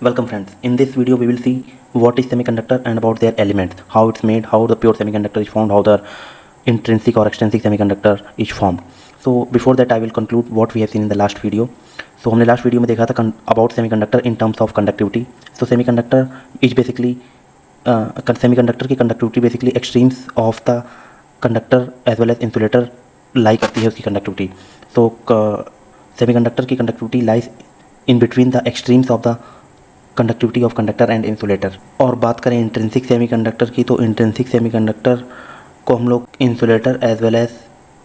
Welcome friends. In this video we will see what is semiconductor and about their elements, how it's made, how the pure semiconductor is formed, how the intrinsic or extrinsic semiconductor is formed. So before that I will conclude what we have seen in the last video. So हमने last video में देखा था about semiconductor in terms of conductivity. So semiconductor is basically semiconductor की conductivity basically extremes of the conductor as well as insulator lie करती है उसकी conductivity. So semiconductor की conductivity lies in between the extremes of the conductivity of conductor and insulator. और बात करें intrinsic semiconductor की, तो इंट्रिंसिक सेमीकंडक्टर को हम लोग insulator as well as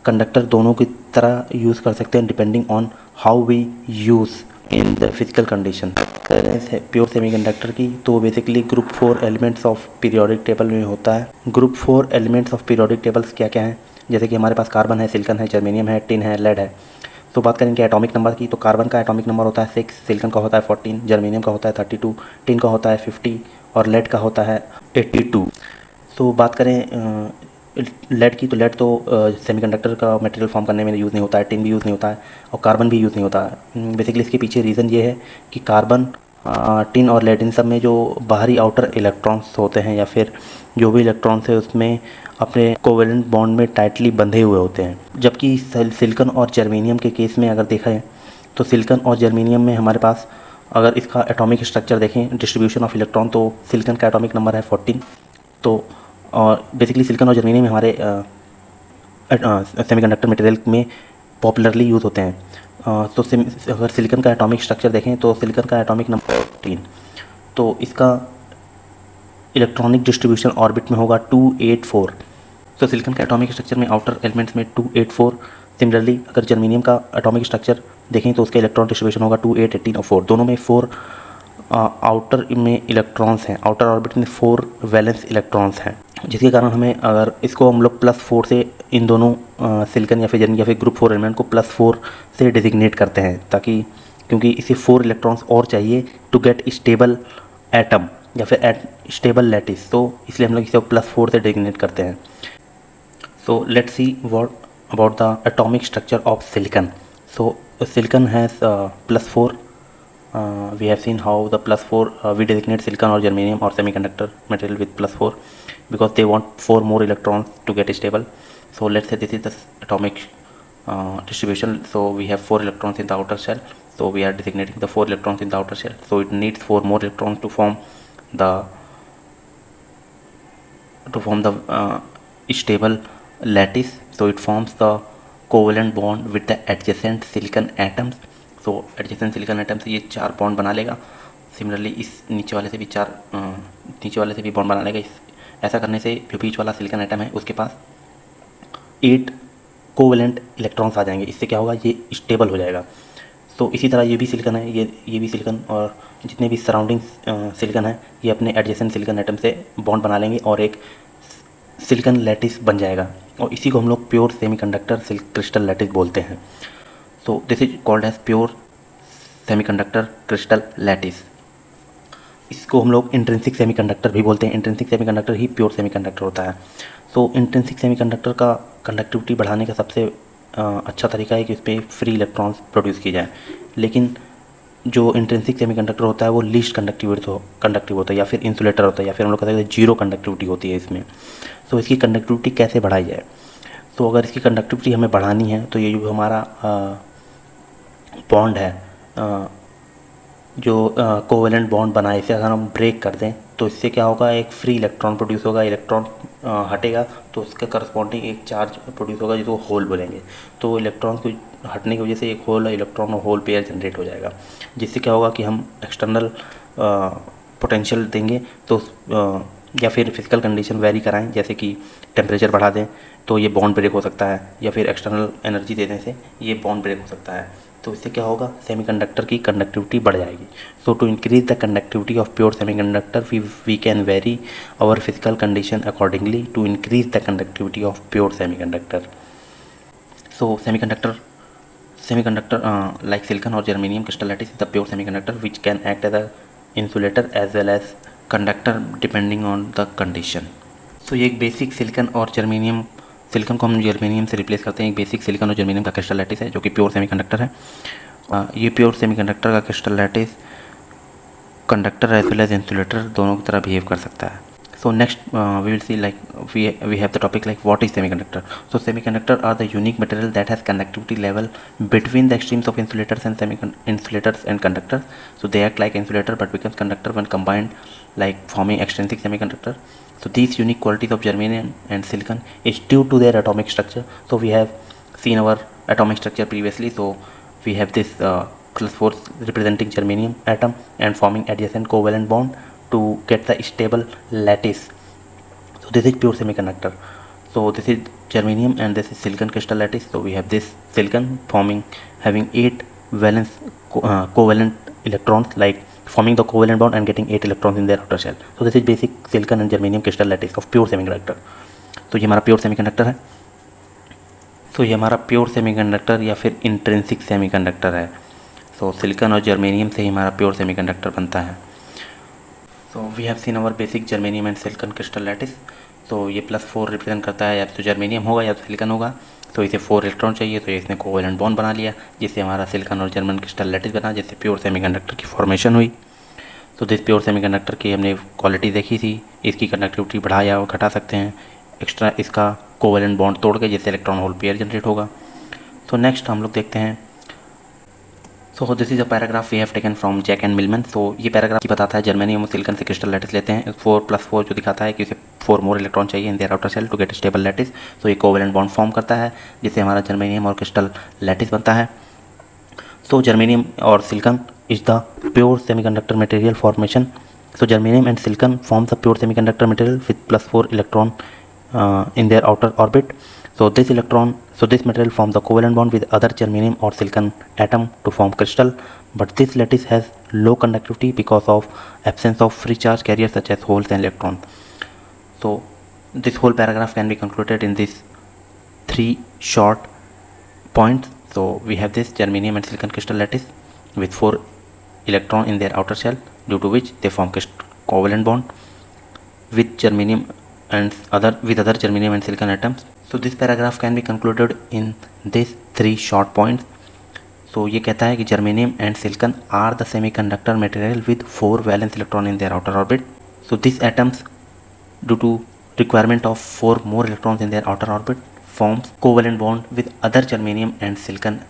conductor दोनों की तरह यूज़ कर सकते हैं depending on how we use in the physical condition. Pure semiconductor की तो basically group 4 elements of periodic table में होता है। Group 4 elements of periodic tables क्या क्या हैं, जैसे कि हमारे पास कार्बन है, सिलिकॉन है, जर्मेनियम है, टिन है, लेड है। तो बात करेंगे एटॉमिक नंबर की, तो कार्बन का एटॉमिक नंबर होता है 6, सिलिकॉन का होता है 14, जर्मेनियम का होता है 32, टिन का होता है 50 और लेड का होता है 82। तो बात करें लेड की, तो लेड तो सेमीकंडक्टर का मटेरियल फॉर्म करने में यूज़ नहीं होता है, टिन भी यूज़ नहीं होता है और कार्बन भी यूज़ नहीं होता है। बेसिकली इसके पीछे रीज़न ये है कि कार्बन, टिन और लेड इन सब में जो बाहरी आउटर इलेक्ट्रॉन्स होते हैं या फिर जो भी इलेक्ट्रॉन्स है उसमें अपने कोवेलेंट बॉन्ड में टाइटली बंधे हुए होते हैं। जबकि सिलिकॉन और जर्मेनियम के केस में अगर देखा है तो सिलिकॉन और जर्मेनियम में हमारे पास अगर इसका एटॉमिक स्ट्रक्चर देखें, डिस्ट्रीब्यूशन ऑफ इलेक्ट्रॉन, तो सिलिकॉन का एटॉमिक नंबर है 14। तो और बेसिकली सिलिकॉन और जर्मेनियम हमारे सेमीकंडक्टर मटेरियल में पॉपुलरली यूज़ होते हैं। तो अगर सिलिकॉन का एटॉमिक स्ट्रक्चर देखें तो सिलिकॉन का एटॉमिक नंबर 14, तो इसका इलेक्ट्रॉनिक डिस्ट्रीब्यूशन ऑर्बिट में होगा 284। तो सिलिकॉन का एटॉमिक स्ट्रक्चर में आउटर एलिमेंट्स में 284। सिमिलरली अगर जर्मेनियम का एटॉमिक स्ट्रक्चर देखें तो उसका इलेक्ट्रॉन डिस्ट्रीब्यूशन होगा 2, 8, 18 और 4। दोनों में 4 आउटर में इलेक्ट्रॉन्स हैं, आउटर ऑर्बिट में 4 वैलेंस इलेक्ट्रॉन्स हैं, जिसके कारण हमें अगर इसको हम लोग +4 से इन दोनों सिलिकॉन या फिर जर्मेनियम या फिर ग्रुप 4 एलिमेंट को +4 से डिजिग्नेट करते हैं, ताकि क्योंकि इसे 4 इलेक्ट्रॉन्स और चाहिए टू गेट स्टेबल एटम या फिर स्टेबल लैटिस, तो इसलिए हम लोग इसे +4 से डिजिग्नेट करते हैं। So let's see what about the atomic structure of silicon. So silicon has +4. We have seen how the +4 we designate silicon or germanium or semiconductor material with +4 because they want 4 more electrons to get stable. So let's say this is the atomic distribution. So we have 4 electrons in the outer shell. So we are designating the 4 electrons in the outer shell. So it needs 4 more electrons to form the stable lattice. So it forms the covalent bond with the adjacent silicon atoms. So adjacent silicon atoms ये 4 bond बना लेगा। Similarly इस नीचे वाले से भी bond बना लेगा। ऐसा करने से जो बीच वाला सिलिकॉन एटम है उसके पास 8 कोवेलेंट इलेक्ट्रॉन्स आ जाएंगे। इससे क्या होगा, ये स्टेबल हो जाएगा। तो इसी तरह ये भी सिलिकॉन है, ये भी सिलिकॉन और जितने भी सराउंडिंग सिलिकॉन है ये अपने एडजेसेंट सिलिकॉन एटम से बॉन्ड बना लेंगे और एक सिलिकॉन लैटिस बन जाएगा, और इसी को हम लोग प्योर सेमीकंडक्टर क्रिस्टल लैटिस बोलते हैं। So this is called as pure semiconductor crystal lattice. इसको हम लोग इंट्रिंसिक सेमीकंडक्टर भी बोलते हैं। इंट्रिंसिक सेमीकंडक्टर ही प्योर सेमीकंडक्टर होता है। सो इंट्रिंसिक सेमीकंडक्टर का कंडक्टिविटी बढ़ाने का सबसे अच्छा तरीका है कि उस पर फ्री इलेक्ट्रॉन्स प्रोड्यूस किए जाए। लेकिन जो इंट्रिंसिक सेमीकंडक्टर होता है वो लीस्ट कंडक्टिव होता है या फिर इंसुलेटर होता है या फिर हम लोग कहते हैं जीरो कंडक्टिविटी होती है इसमें। तो इसकी कंडक्टिविटी कैसे बढ़ाई जाए? तो अगर इसकी कंडक्टिविटी हमें बढ़ानी है तो ये जो हमारा बॉन्ड है, जो कोवेलेंट बॉन्ड बनाए, इसे अगर हम ब्रेक कर दें तो इससे क्या होगा, एक फ्री इलेक्ट्रॉन प्रोड्यूस होगा। इलेक्ट्रॉन हटेगा तो उसके करस्पॉन्डिंग एक चार्ज प्रोड्यूस होगा जिसको होल बोलेंगे। तो इलेक्ट्रॉन को हटने की वजह से एक होल इलेक्ट्रॉन और होल पेयर जनरेट हो जाएगा, जिससे क्या होगा कि हम एक्सटर्नल पोटेंशियल देंगे तो या फिर फिजिकल कंडीशन वेरी कराएं, जैसे कि टेम्परेचर बढ़ा दें तो ये बॉन्ड ब्रेक हो सकता है, या फिर एक्सटर्नल एनर्जी देने से ये बॉन्ड ब्रेक हो सकता है। तो इससे क्या होगा, सेमीकंडक्टर की कंडक्टिविटी बढ़ जाएगी। So to increase the conductivity of pure semiconductor we can vary our physical condition accordingly to increase the conductivity of pure semiconductor. So semiconductor like silicon or germanium crystal lattice is the pure semiconductor which can act as a insulator as well as conductor depending on the condition. So ये एक basic silicon और germanium, silicon को हम germanium से replace करते हैं। एक basic silicon और जर्मेनियम का क्रिस्टल लैटिस है जो कि प्योर सेमीकंडक्टर है। ये प्योर सेमीकंडक्टर का crystal lattice conductor as well as insulator दोनों की तरह बिहेव कर सकता है. So next we will see like we have the topic like what is semiconductor. So semiconductor are the unique material that has conductivity level between the extremes of insulators and insulators and conductors. So they act like insulator but becomes conductor when combined, like forming extrinsic semiconductor. So these unique qualities of germanium and silicon is due to their atomic structure. So we have seen our atomic structure previously. So we have this plus 4 representing germanium atom and forming adjacent covalent bond to get the stable lattice. So this is pure semiconductor. So this is germanium and this is silicon crystal lattice. So we have this silicon having 8 valence covalent electrons, like forming the covalent bond and getting 8 electrons in their outer shell. So this is basic silicon and germanium crystal lattice of pure semiconductor. तो ये हमारा pure semiconductor है. तो ये हमारा pure semiconductor या फिर intrinsic semiconductor है. सो सिलिकॉन और जर्मेनियम से ही हमारा प्योर सेमीकंडक्टर बनता है. So we have seen our basic germanium and silicon crystal lattice. तो ये +4 रिप्रेजेंट करता है, या तो जर्मेनियम होगा या तो सिलिकॉन होगा. तो इसे 4 इलेक्ट्रॉन चाहिए, तो इसने कोवेलेंट बॉन्ड बना लिया जिससे हमारा सिलिकॉन और जर्मन क्रिस्टल लैटिस बना, जिससे प्योर सेमीकंडक्टर की फॉर्मेशन हुई. तो दिस प्योर सेमीकंडक्टर की हमने क्वालिटी देखी थी. इसकी कंडक्टिविटी बढ़ा या घटा सकते हैं एक्स्ट्रा इसका कोवेलेंट बॉन्ड तोड़ के, जिससे इलेक्ट्रॉन होल पेयर जनरेट होगा. तो नेक्स्ट हम लोग देखते हैं. So this is a paragraph we have taken from Jack and Millman. So ये पैराग्राफ बताता है जर्मेनियम और सिलिकॉन से क्रिस्टल लैटिस लेते हैं. 4+4 जो दिखाता है कि उसे 4 मोर इलेक्ट्रॉन चाहिए in their outer shell to get stable lattice. तो ये कोवेलेंट बॉन्ड फॉर्म करता है जिससे हमारा जर्मेनियम और क्रिस्टल लैटिस बनता है. सो जर्मेनियम और silicon is the pure semiconductor material formation. So germanium and silicon forms a pure semiconductor material with +4 electron in their outer orbit. So this material forms a covalent bond with other germanium or silicon atom to form crystal, but this lattice has low conductivity because of absence of free charge carriers such as holes and electrons. So this whole paragraph can be concluded in these 3 short points. So we have this germanium and silicon crystal lattice with 4 electron in their outer shell, due to which they form covalent bond with germanium and other germanium and silicon atoms. So this paragraph can be concluded in these 3 short points. So ये कहता है कि germanium and silicon are the semiconductor material with 4 valence electron in their outer orbit. So these atoms, due to requirement of 4 more electrons in their outer orbit, forms covalent bond with other germanium and silicon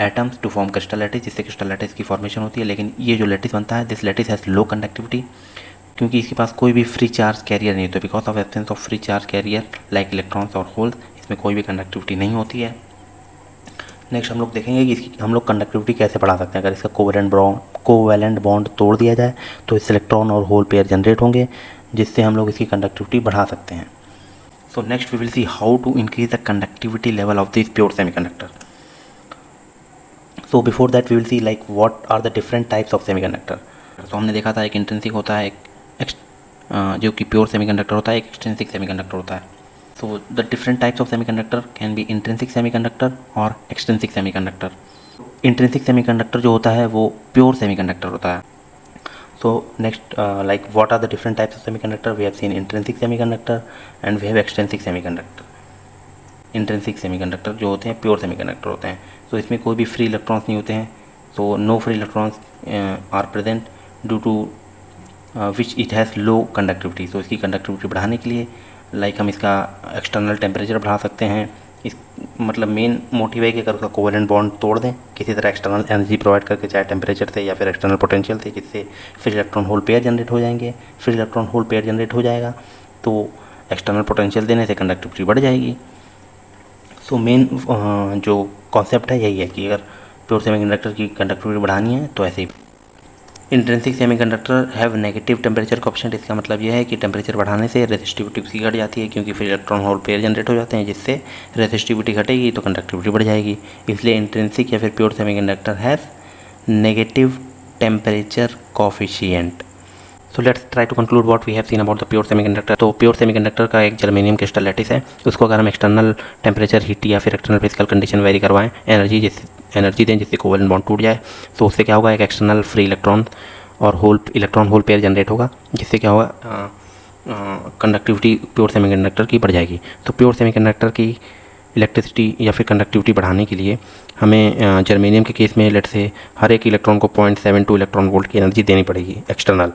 atoms to form crystal lattice, जिससे crystal lattice की formation होती है. लेकिन ये जो lattice बनता है, this lattice has low conductivity, क्योंकि इसके पास कोई भी फ्री चार्ज कैरियर नहीं होता. Because of absence of free charge carrier like electrons और होल्स, इसमें कोई भी कंडक्टिविटी नहीं होती है. नेक्स्ट हम लोग देखेंगे कि इसकी हम लोग कंडक्टिविटी कैसे बढ़ा सकते हैं. अगर इसका कोवेलेंट बॉन्ड तोड़ दिया जाए तो इससे इलेक्ट्रॉन और होल पेयर जनरेट होंगे, जिससे हम लोग इसकी कंडक्टिविटी बढ़ा सकते हैं. So next we will see how to increase the conductivity level of this pure semiconductor. So before that we will see like what are the different types of semiconductor. तो हमने देखा था एक इंट्रिंसिक होता है, जो कि प्योर सेमीकंडक्टर होता है, एक एक्सट्रिंसिक सेमीकंडक्टर होता है. So the different types of semiconductor can be intrinsic semiconductor और एक्सट्रिंसिक सेमीकंडक्टर. इंट्रिंसिक सेमीकंडक्टर जो होता है वो प्योर सेमीकंडक्टर होता है. So next like what are the different types of semiconductor. We have seen intrinsic semiconductor and we have extrinsic semiconductor. Intrinsic semiconductor जो होते हैं प्योर सेमीकंडक्टर होते हैं. तो इसमें कोई भी फ्री इलेक्ट्रॉन्स नहीं होते हैं. So no free electrons are present due to which it has low conductivity. तो इसकी कंडक्टिविटी बढ़ाने के लिए हम इसका एक्सटर्नल टेम्परेचर बढ़ा सकते हैं. इस मतलब मेन मोटिव है कि अगर उसका कोवेलेंट बॉन्ड तोड़ दें किसी तरह एक्सटर्नल एनर्जी प्रोवाइड करके, चाहे टेम्परेचर से या फिर एक्सटर्नल पोटेंशियल से, जिससे फिर इलेक्ट्रॉन होल पेयर जनरेट हो जाएंगे. फिर इलेक्ट्रॉन होल पेयर जनरेट हो जाएगा तो एक्सटर्नल पोटेंशियल देने से कंडक्टिविटी बढ़ जाएगी. सो मेन जो कॉन्सेप्ट है यही है कि अगर प्योर सेमीकंडक्टर की कंडक्टिविटी बढ़ानी है तो ऐसे ही. Intrinsic semiconductor have negative temperature coefficient. इसका मतलब यह है कि टेम्परेचर बढ़ाने से रेजिस्टिविटी उसकी घट जाती है, क्योंकि फिर इलेक्ट्रॉन होल पेयर जनरेट हो जाते हैं, जिससे रेजिस्टिविटी घटेगी तो कंडक्टिविटी बढ़ जाएगी. इसलिए इंट्रिंसिक या फिर pure semiconductor has negative temperature coefficient. So let's try to conclude what we have seen about the pure semiconductor. तो प्योर सेमीकंडक्टर का एक जर्मेनियम क्रिस्टल लैटिस है. उसको अगर हम एक्सटर्नल टेम्परेचर, हीट या फिर एक्सटर्नल फिजिकल कंडीशन वेरी करवाएं, एनर्जी दें जिससे कोवेलेंट बॉन्ड टूट जाए, तो उससे क्या होगा, एक एक्सटर्नल फ्री इलेक्ट्रॉन और इलेक्ट्रॉन होल पेयर जनरेट होगा, जिससे क्या होगा, कंडक्टिविटी प्योर सेमीकंडक्टर की बढ़ जाएगी. तो प्योर सेमीकंडक्टर की इलेक्ट्रिसिटी या फिर कंडक्टिविटी बढ़ाने के लिए हमें जर्मेनियम के केस में लेट से हर एक इलेक्ट्रॉन को 0.72 इलेक्ट्रॉन वोल्ट की एनर्जी देनी पड़ेगी एक्सटर्नल,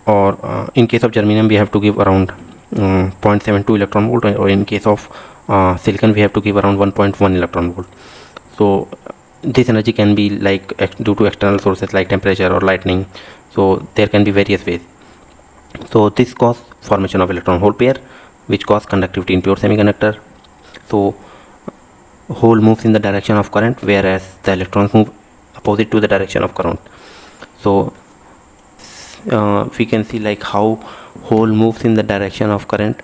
और in case of germanium we have to give around 0.72 electron volt, और in case of silicon we have to give around 1.1 electron volt. So this energy can be like due to external sources like temperature or lightning, so there can be various ways. So this cause formation of electron hole pair which cause conductivity in pure semiconductor. So hole moves in the direction of current whereas the electrons move opposite to the direction of current. So we can see like how hole moves in the direction of current,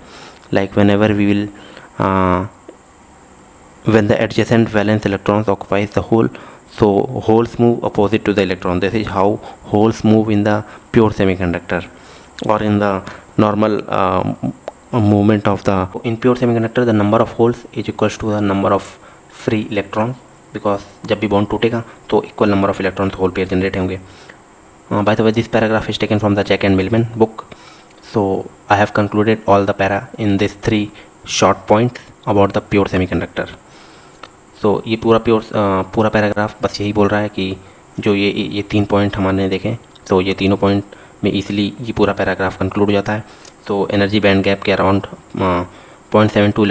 like whenever we will when the adjacent valence electrons occupies the hole, so holes move opposite to the electron. This is how holes move in the pure semiconductor or in the normal movement of the. In pure semiconductor the number of holes is equals to the number of free electrons, because जब भी bond टूटेगा तो equal number of electrons hole pair generate होंगे. By the way, this paragraph is taken from the Jack and Millman book. So I have concluded all the para in these 3 short points about the pure semiconductor. So ये पूरा paragraph बस यही बोल रहा है कि जो ये 3 पॉइंट हमने देखे, तो ये तीनों पॉइंट में ईजिली ये पूरा पैराग्राफ कंक्लूड हो जाता है. तो एनर्जी बैंड गैप के अराउंड 0.72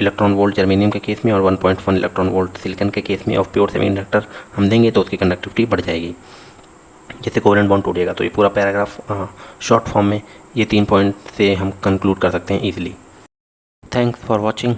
इलेक्ट्रॉन वोल्ट जर्मेनियम के केस में और 1.1 इलेक्ट्रॉन वोल्ट सिलिकन के केस में ऑफ प्योर सेमीकंडक्टर हम देंगे तो उसकी कंडक्टिविटी बढ़ जाएगी. जैसे कोवेलेंट बॉन्ड टूटेगा तो ये पूरा पैराग्राफ शॉर्ट फॉर्म में ये 3 पॉइंट से हम कंक्लूड कर सकते हैं ईजिली. Thanks for watching.